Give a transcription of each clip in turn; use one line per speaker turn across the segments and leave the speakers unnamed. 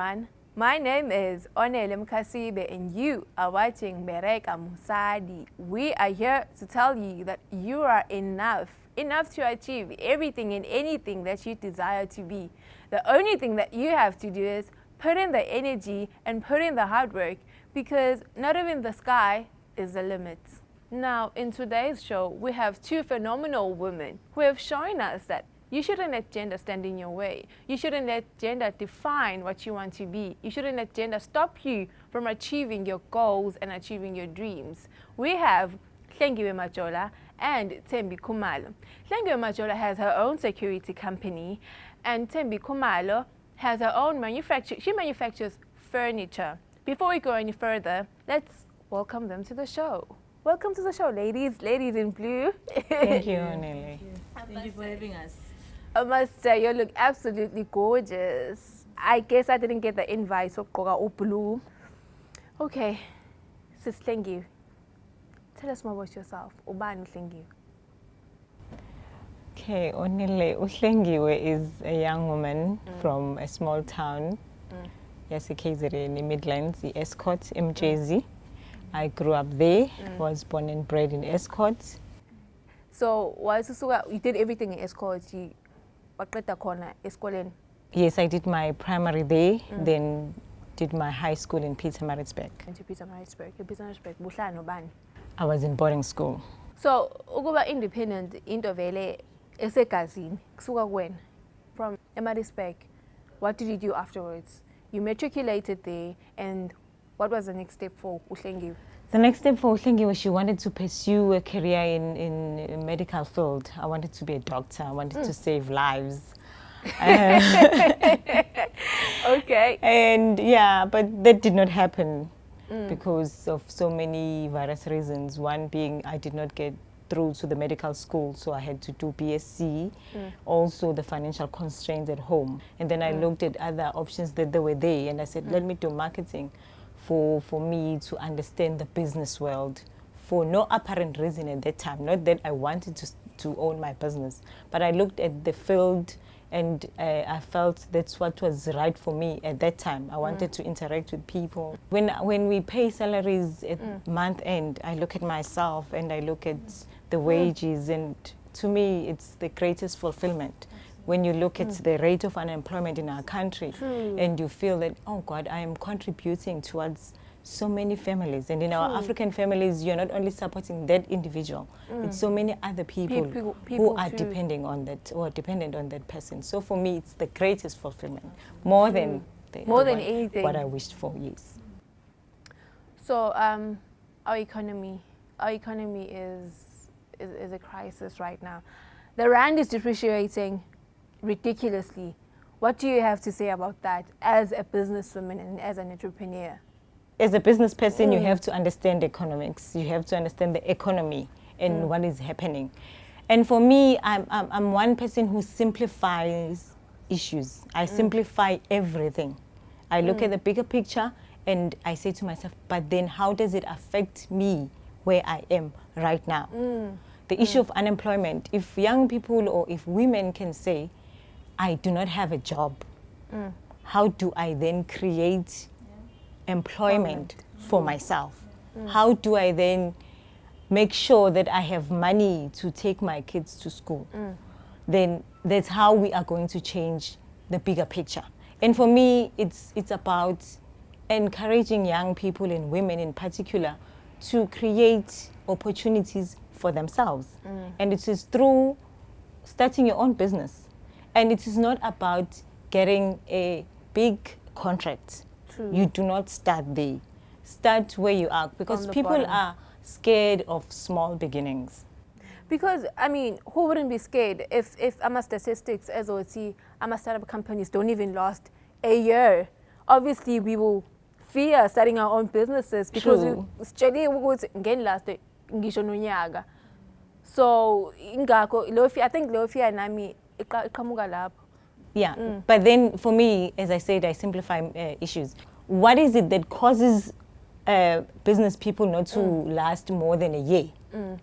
everyone. My name is Onele Mkasibe and you are watching Bereka Mosadi. We are here to tell you that you are enough to achieve everything and anything that you desire to be. The only thing that you have to do is put in the energy and put in the hard work, because not even the sky is the limit. Now, in today's show, we have two phenomenal women who have shown us that you shouldn't let gender stand in your way. You shouldn't let gender define what you want to be. You shouldn't let gender stop you from achieving your goals and achieving your dreams. We have Hlengiwe Majola and Thembi Khumalo. Hlengiwe Majola has her own security company, and Thembi Khumalo has her own she manufactures furniture. Before we go any further, let's welcome them to the show. Welcome to the show, ladies in blue.
Thank you, Nelly.
Thank you for having us.
I must say, you look absolutely gorgeous. I guess I didn't get the invite, so go blue. Okay, Sis Hlengiwe, tell us more about yourself. Ubani Hlengiwe?
Okay, Onele Hlengiwe is a young woman from a small town, yaseKZN in the Midlands, the Escort, MJZ. I grew up there, was born and bred in Escort.
So, you did everything in Escort.
Yes, I did my primary there, then did my high school in Pietermaritzburg. I was in boarding school.
So, ukuba independent into vele esegazini kusuka when? From Pietermaritzburg, what did you do afterwards? You matriculated there, and what was the next step for Hlengiwe?
The next step for Hlengiwe was she wanted to pursue a career in a medical field. I wanted to be a doctor. I wanted to save lives.
Okay.
And yeah, but that did not happen because of so many various reasons. One being I did not get through to the medical school, so I had to do BSc. Also the financial constraints at home. And then I looked at other options that they were there, and I said, let me do marketing for me to understand the business world for no apparent reason at that time. Not that I wanted to own my business, but I looked at the field and I felt that's what was right for me at that time. I wanted to interact with people. When we pay salaries at month end, I look at myself and I look at the wages, and to me it's the greatest fulfillment. When you look at the rate of unemployment in our country, and you feel that, oh God, I am contributing towards so many families. And in our African families, you're not only supporting that individual, it's so many other people who are depending on that or dependent on that person. So for me, it's the greatest fulfillment, more than
anything.
What I wished for, yes.
So our economy is a crisis right now. The rand is depreciating ridiculously. What do you have to say about that as a businesswoman and as an entrepreneur?
As a business person, you have to understand economics. You have to understand the economy and what is happening. And for me, I'm one person who simplifies issues. I simplify everything. I look at the bigger picture and I say to myself, but then how does it affect me where I am right now? The issue of unemployment, if young people or if women can say, I do not have a job, how do I then create employment for myself? How do I then make sure that I have money to take my kids to school? Then that's how we are going to change the bigger picture. And for me, it's about encouraging young people and women in particular to create opportunities for themselves. And it is through starting your own business. And it is not about getting a big contract. You do not start there. Start where you are, because people are scared of small beginnings.
Because, I mean, who wouldn't be scared if our statistics, as OT, our startup companies don't even last a year? Obviously, we will fear starting our own businesses because again last ngisho nonyaka. So I think lo fear nami iqhamuka lapho.
Yeah, but then for me, as I said, I simplify issues. What is it that causes business people not to last more than a year?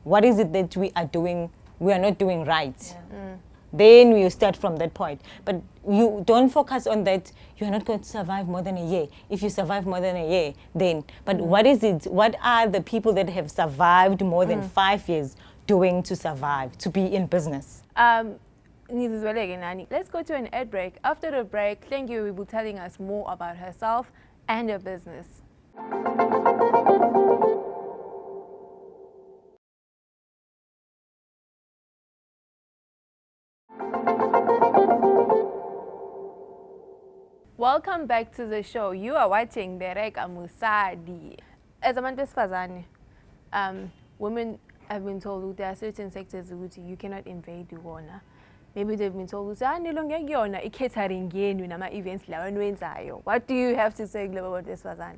What is it that we are not doing right? Then you start from that point. But you don't focus on that. You're not going to survive more than a year. If you survive more than a year, then. But what is it? What are the people that have survived more than 5 years doing to survive, to be in business?
Let's go to an ad break. After the break, Hlengiwe will be telling us more about herself and her business. Welcome back to the show. You are watching Bereka Mosadi. As a man, women have been told that there are certain sectors which you cannot invade the corner. Maybe they've been told that events. What do you have to say about this, Fazan?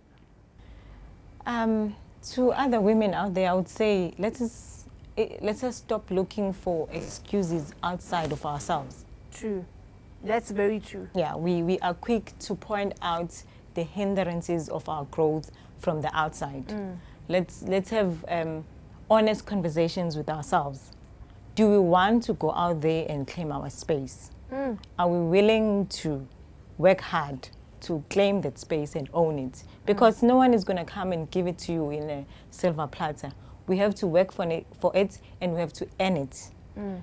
To other women out there, I would say let us stop looking for excuses outside of ourselves.
True. That's very true.
Yeah, we are quick to point out the hindrances of our growth from the outside. Let's have honest conversations with ourselves. Do we want to go out there and claim our space? Are we willing to work hard to claim that space and own it? Because no one is going to come and give it to you in a silver platter. We have to work for it and we have to earn it.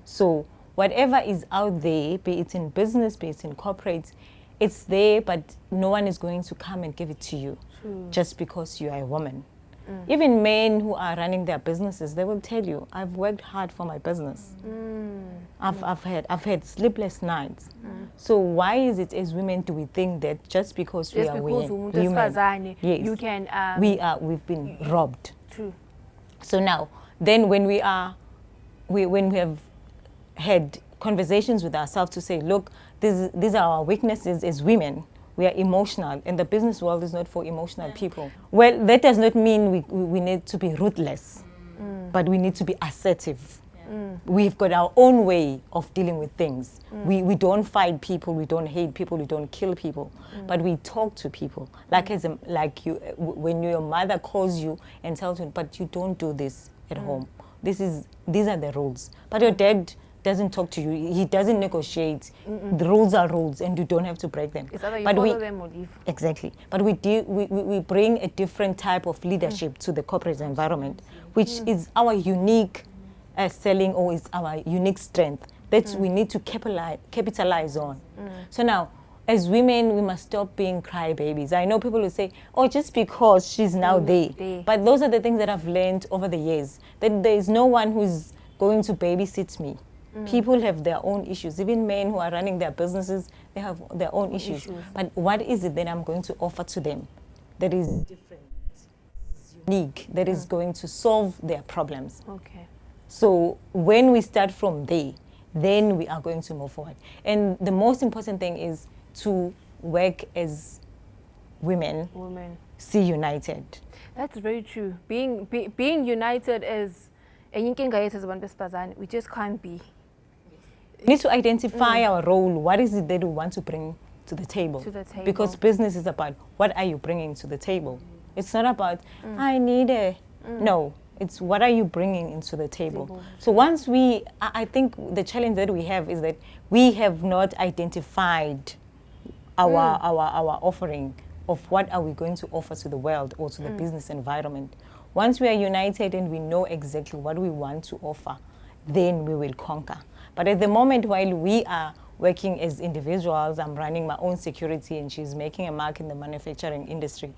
So whatever is out there, be it in business, be it in corporate, it's there, but no one is going to come and give it to you just because you are a woman. Even men who are running their businesses, they will tell you, I've worked hard for my business. I've had sleepless nights. So why is it as women do we think that just because we are women, yes,
you can
we've been robbed?
True.
So now, then when we have had conversations with ourselves to say, look, these are our weaknesses as women. We are emotional, and the business world is not for emotional people. Well, that does not mean we need to be ruthless, but we need to be assertive. We've got our own way of dealing with things. We don't fight people, we don't hate people, we don't kill people, but we talk to people. When your mother calls you and tells you, but you don't do this at home. These are the rules. But your dad doesn't talk to you. He doesn't negotiate. The rules are rules, and you don't have to break them.
It's either you follow them or leave.
Exactly. But we bring a different type of leadership to the corporate environment, which is our unique selling, or is our unique strength that we need to capitalize on. So now, as women, we must stop being crybabies. I know people will say, oh, just because she's now there. But those are the things that I've learned over the years, that there is no one who's going to babysit me. People have their own issues. Even men who are running their businesses, they have their own issues. But what is it that I'm going to offer to them that is different, unique, that is going to solve their problems?
Okay.
So when we start from there, then we are going to move forward. And the most important thing is to work as women. See united.
That's very true. Being united is, we just can't be.
We need to identify our role. What is it that we want to bring to the table? Because business is about what are you bringing to the table. It's not about, I need a... No, it's what are you bringing into the table. So once I think the challenge that we have is that we have not identified our offering of what are we going to offer to the world or to the business environment. Once we are united and we know exactly what we want to offer, then we will conquer. But at the moment, while we are working as individuals, I'm running my own security and she's making a mark in the manufacturing industry,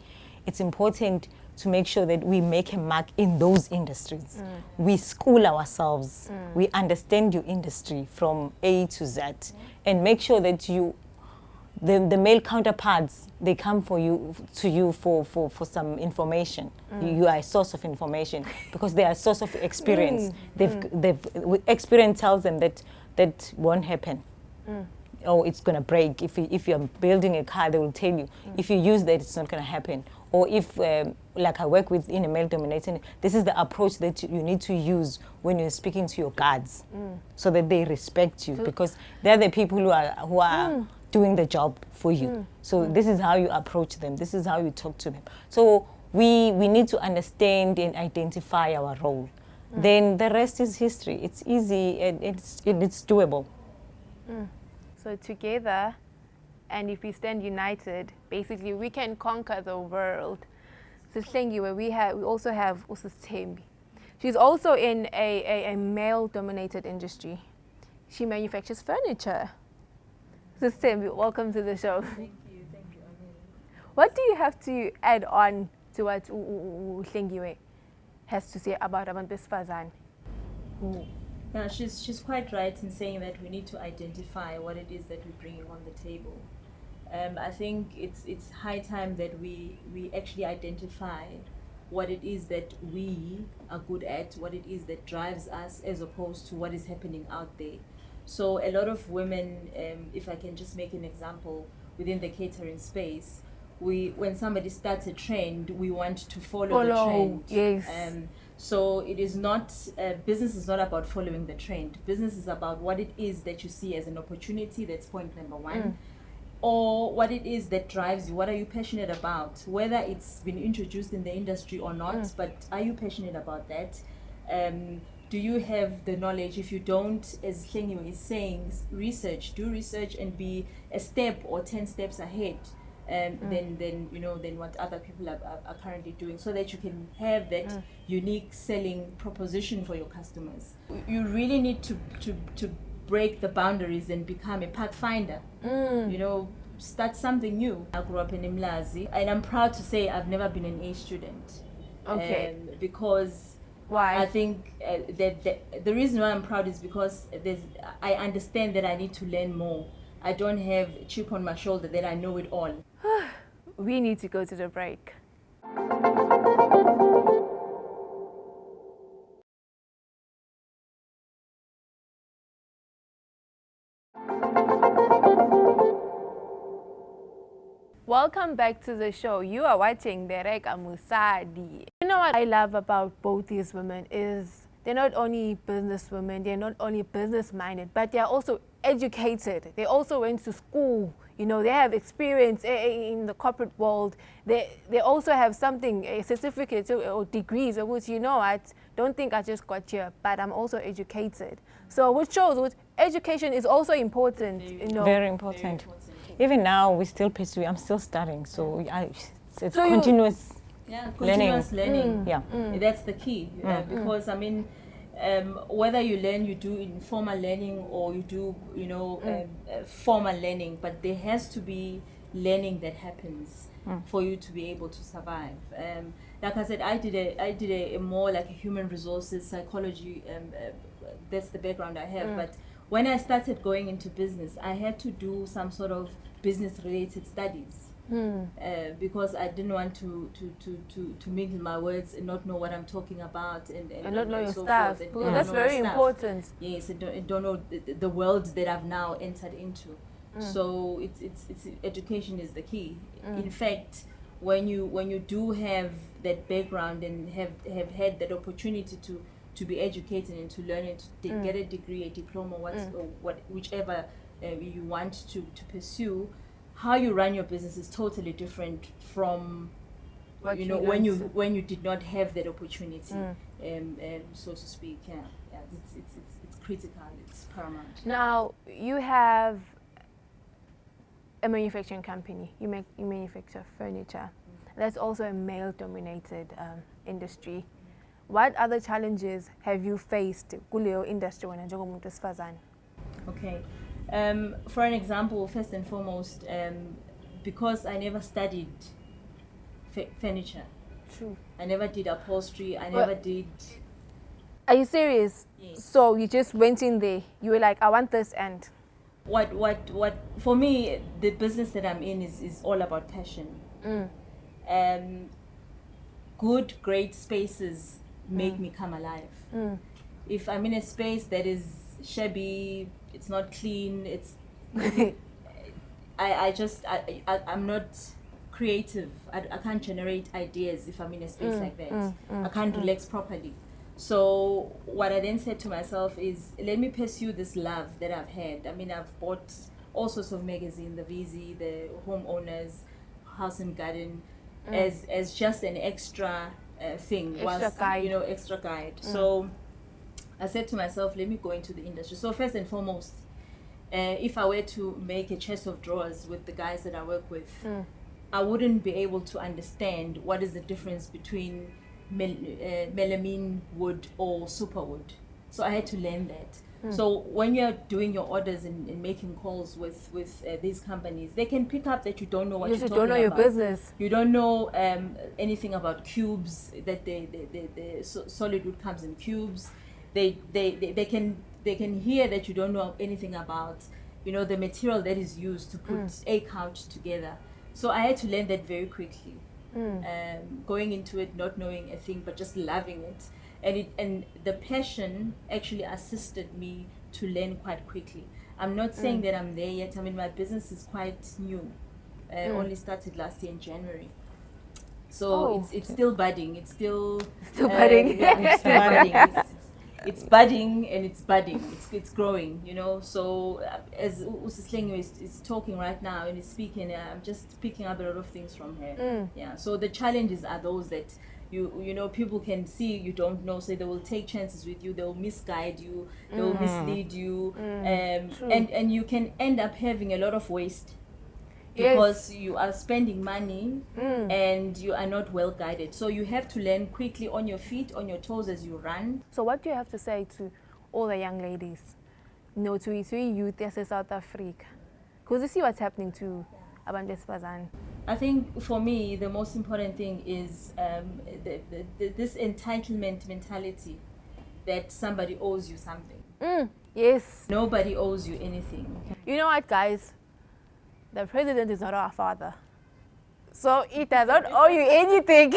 it's important to make sure that we make a mark in those industries. We school ourselves. We understand your industry from A to Z and make sure that the male counterparts, they come to you for some information. You are a source of information because they are a source of experience. Experience tells them that won't happen. Or it's going to break. If you're building a car, they will tell you, if you use that, it's not going to happen. Or if, like I work with in a male-dominated, this is the approach that you need to use when you're speaking to your guards, so that they respect you, because they're the people who are doing the job for you. So this is how you approach them. This is how you talk to them. So we need to understand and identify our role. Then the rest is history. It's easy and it's doable.
So together, and if we stand united, basically we can conquer the world. So Hlengiwe, we also have Tembi. She's also in a male-dominated industry. She manufactures furniture. So Tembi, welcome to the show.
Thank you, Anil.
What do you have to add on to what Hlengiwe has to say about abantu besifazane?
Yeah, she's quite right in saying that we need to identify what it is that we're bringing on the table. I think it's high time that we actually identify what it is that we are good at, what it is that drives us, as opposed to what is happening out there. So a lot of women, if I can just make an example, within the catering space, when somebody starts a trend, we want to follow the trend.
Yes.
So it is not, business is not about following the trend. Business is about what it is that you see as an opportunity. That's point number one. Or what it is that drives you. What are you passionate about? Whether it's been introduced in the industry or not, but are you passionate about that? Do you have the knowledge? If you don't, as Hlengiwe is saying, do research and be a step or 10 steps ahead than what other people are currently doing, so that you can have that unique selling proposition for your customers. You really need to break the boundaries and become a pathfinder. Start something new. I grew up in Imlazi, and I'm proud to say I've never been an A student.
Okay.
Because
Why?
I think that the reason why I'm proud is because I understand that I need to learn more. I don't have a chip on my shoulder that I know it all.
We need to go to the break. Welcome back to the show. You are watching Bereka Mosadi. You know what I love about both these women is they're not only business women, they're not only business minded, but they're also educated. They also went to school. They have experience in the corporate world. They also have something, a certificate or degrees, which I don't think I just got here, but I'm also educated. So which shows that education is also important.
Very important. Even now, we still pursue. I'm still studying, so it's continuous.
Continuous learning.
Yeah.
That's the key. Because whether you learn, you do informal learning or you do, formal learning, but there has to be learning that happens for you to be able to survive. Like I said, I did a more like a human resources psychology. That's the background I have. But when I started going into business, I had to do some sort of business-related studies. Because I didn't want to mingle my words and not know what I'm talking about and
not know your
so
stuff.
forth,
Because that's very important.
Yes, and don't know the world that I've now entered into. So it's education is the key. In fact, when you do have that background and have had that opportunity to be educated and to learn and to get a degree, a diploma, whichever you want to pursue, how you run your business is totally different from when you did not have that opportunity, so to speak. It's critical. It's paramount.
Now you have a manufacturing company. You manufacture furniture. That's also a male-dominated industry. What other challenges have you faced kuleo industry wena njengomuntu wesifazane?
Okay. For an example, first and foremost, because I never studied furniture.
True.
I never did upholstery. I never did.
Are you serious?
Yes.
So you just went in there. You were like, I want this, and
What for me, the business that I'm in is all about passion. Good, great spaces make me come alive. If I'm in a space that is shabby, it's not clean, it's I'm not creative. I can't generate ideas if I'm in a space like that. I can't relax properly. So what I then said to myself is, let me pursue this love that I've had. I've bought all sorts of magazines, the VZ, the Homeowners, House and Garden, as just an extra thing. Extra guide. So I said to myself, let me go into the industry. So first and foremost, If I were to make a chest of drawers with the guys that I work with, I wouldn't be able to understand what is the difference between melamine wood or superwood. So I had to learn that. So when you're doing your orders and making calls with these companies, they can pick up that you don't know what
You
you're
just
talking
don't know your
about.
business.
You don't know anything about cubes, that the solid wood comes in cubes. They can hear that you don't know anything about, you know, the material that is used to put a couch together. So I had to learn that very quickly. Going into it not knowing a thing but just loving it, and the passion actually assisted me to learn quite quickly. I'm not saying that I'm there yet. I mean, my business is quite new. Only started last year in January. So it's still budding. It's still
budding.
Yeah, it's still budding. It's budding and it's budding. It's growing, you know. So as Usislengu is talking right now and is speaking, I'm just picking up a lot of things from her. Yeah. So the challenges are those that you know, people can see you don't know, so they will take chances with you. They will misguide you. They will mislead you, and you can end up having a lot of waste. Because you are spending money and you are not well guided. So you have to learn quickly on your feet, on your toes as you run.
So what do you have to say to all the young ladies, no, to youth as South Africa? Because you see what's happening to abantu besifazane.
I think for me, the most important thing is this entitlement mentality that somebody owes you something.
Yes.
Nobody owes you anything.
You know what, guys? The president is not our father. So it does not owe you anything.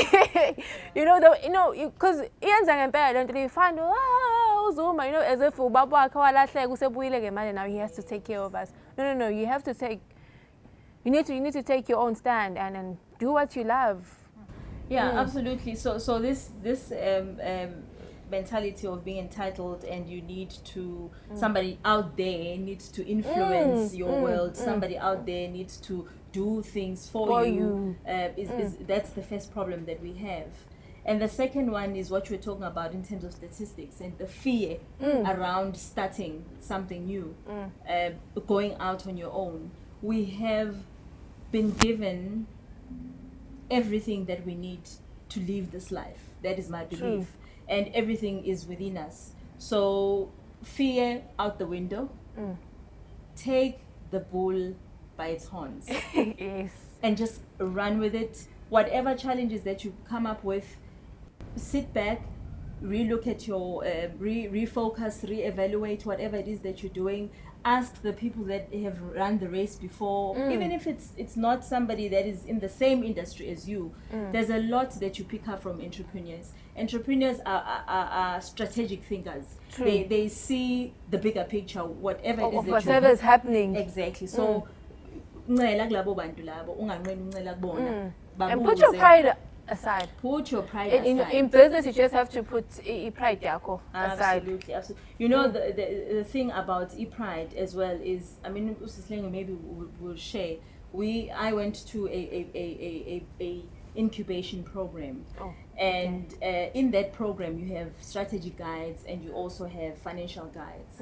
You know, because you find, Zuma, you know, as if now he has to take care of us. No, you have to take, you need to take your own stand and do what you love.
Yeah, absolutely. So this mentality of being entitled and you need to, somebody out there needs to influence your world, somebody out there needs to do things for you. That's the first problem that we have. And the second one is what you're talking about in terms of statistics and the fear around starting something new, going out on your own. We have been given everything that we need to live this life. That is my belief. And everything is within us. So fear out the window. Take the bull by its horns.
Yes.
And just run with it. Whatever challenges that you come up with, sit back, relook at your, refocus, reevaluate whatever it is that you're doing. Ask the people that have run the race before, even if it's not somebody that is in the same industry as you. There's a lot that you pick up from entrepreneurs. Entrepreneurs are strategic thinkers. They see the bigger picture, whatever it is that
whatever is happening.
Exactly. So and
put your pride aside.
Put your pride aside.
In business, you just have to put pride aside.
Absolutely. You know, the thing about pride as well is, I mean, maybe we'll share. I went to a incubation program, and in that program you have strategy guides and you also have financial guides.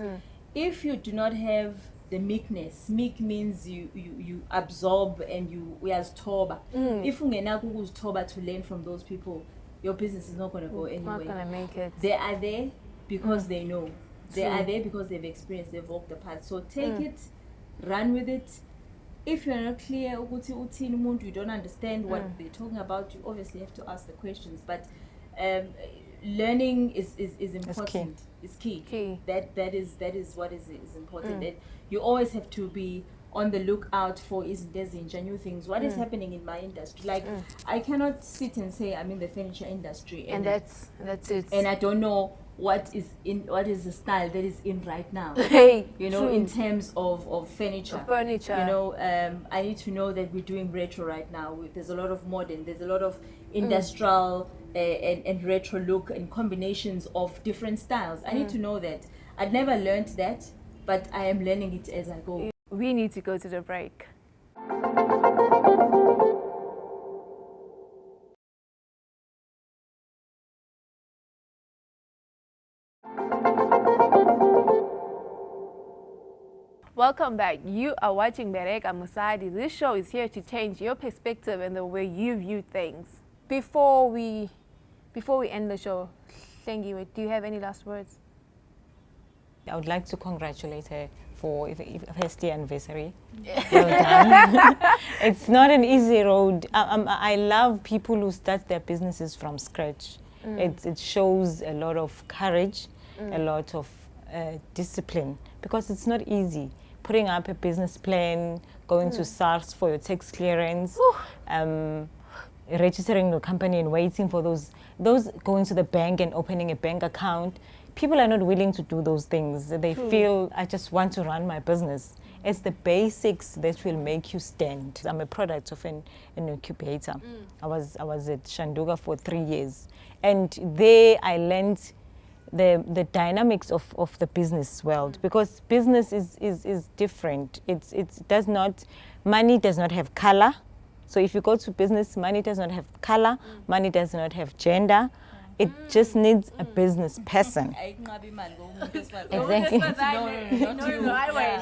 If you do not have the meekness, meek means you absorb and we as toba. If you toba to learn from those people, your business is not going to go anywhere.
Not going to make it.
They are there because they know. They are there because they've experienced, they've walked the path. So take it, run with it. If you're not clear, you don't understand what they're talking about, you obviously have to ask the questions. But learning is important. It's key. That is what is important. That you always have to be on the lookout for new things. What is happening in my industry? Like I cannot sit and say I'm in the furniture industry
and that's it.
And I don't know what is the style that is in right now. You know, in terms of furniture. You know, I need to know that we're doing retro right now. There's a lot of modern, there's a lot of industrial and retro look and combinations of different styles. I need to know that. I'd never learned that, but I am learning it as I go.
We need to go to the break. Welcome back. You are watching Bereka Mosadi. This show is here to change your perspective and the way you view things. Before we end the show, Hlengiwe, do you have any last words?
I would like to congratulate her for her first year anniversary. Well done. It's not an easy road. I love people who start their businesses from scratch. It shows a lot of courage, a lot of discipline, because it's not easy. Putting up a business plan, going to SARS for your tax clearance, registering your company and waiting for those going to the bank and opening a bank account. People are not willing to do those things. They feel, I just want to run my business. It's the basics that will make you stand. I'm a product of an incubator. I was at Shanduga for 3 years. And there I learned the dynamics of the business world, because business is different. Money does not have color. So if you go to business, money does not have color, money does not have gender. It just needs a business person. Exactly.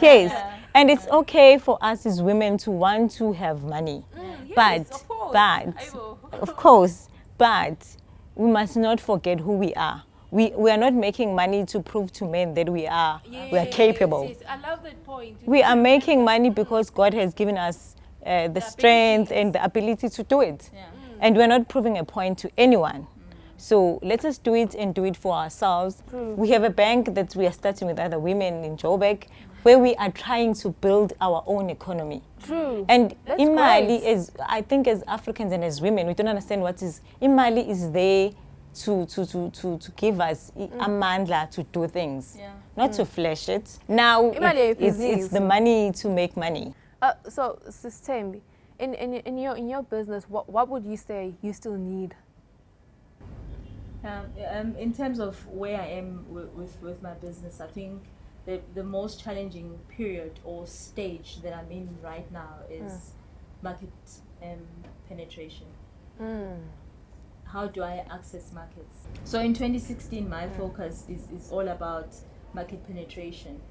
Yes, and it's okay for us as women to want to have money, but we must not forget who we are. We are not making money to prove to men that we are capable.
Yes, I love that point.
We are making money because God has given us the strength and the ability to do it. And we're not proving a point to anyone. So let us do it and do it for ourselves. We have a bank that we are starting with other women in Joburg, where we are trying to build our own economy. And Imali is, I think as Africans and as women, we don't understand what is, Imali is there to give us amandla to do things, not to flash it. Now it's the money to make money.
So, Sis Thembi, in your business, what would you say you still need?
In terms of where I am with my business, I think the most challenging period or stage that I'm in right now is market penetration. How do I access markets? So in 2016, my focus is all about market penetration.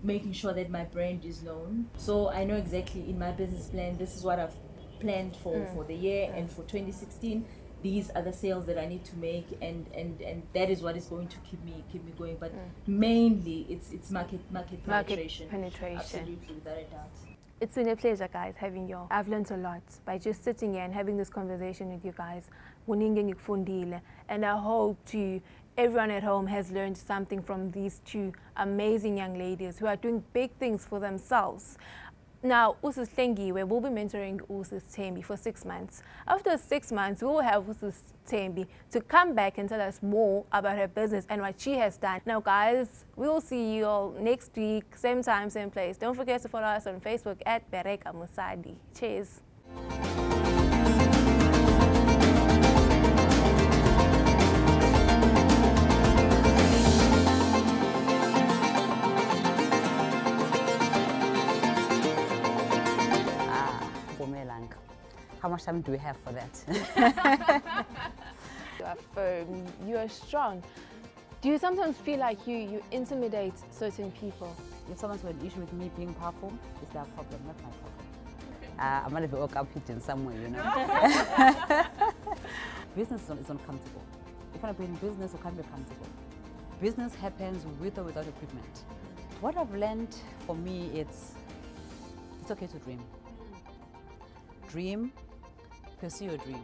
Making sure that my brand is known. So I know exactly in my business plan, this is what I've planned for the year, and for 2016, these are the sales that I need to make, and that is what is going to keep me going. But mainly it's market penetration. Absolutely, without a doubt.
It's been a pleasure, guys, having you. I've learned a lot by just sitting here and having this conversation with you guys. And I hope everyone at home has learned something from these two amazing young ladies who are doing big things for themselves. Now, Usus Hlengiwe will be mentoring Usus Thembi for 6 months. After 6 months, we will have Usus Thembi to come back and tell us more about her business and what she has done. Now, guys, we will see you all next week, same time, same place. Don't forget to follow us on Facebook at Bereka Mosadi. Cheers.
How much time do we have for that?
You are firm, you are strong. Do you sometimes feel like you intimidate certain people?
If someone's got an issue with me being powerful, it's their problem, not my problem. I'm going to be woke up hidden somewhere, you know. Business is uncomfortable. If you want to be in business, you can't be comfortable. Business happens with or without equipment. What I've learned, for me, it's okay to dream. Dream, pursue your dream.